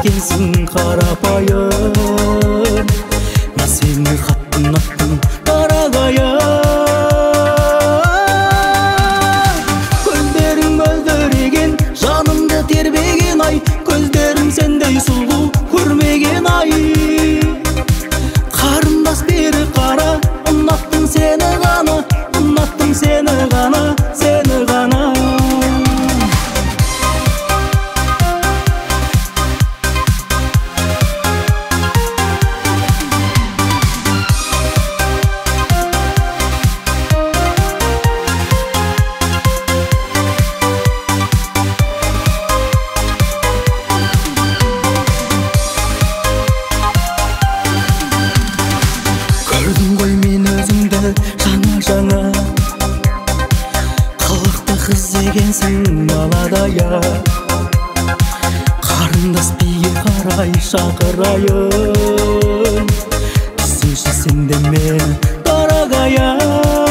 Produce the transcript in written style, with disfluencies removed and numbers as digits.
екенсің қарапайым. Мен сені қатты ұнаттым қарағайым. Көздерің мөлдіреген, жанымды тербеген ай, көздерің сендей сұлу көрмеген ай. Қарындас бері қара, ұнаттым сені ғана, ұнаттым сені ғана, сені ғана. Көрдім ғой мен өзіңді жаңа-жаңа, қылықты қыз екенсің баладая. Қарындас биге қарай шақырайын, түсінші сен де мені, дорогая.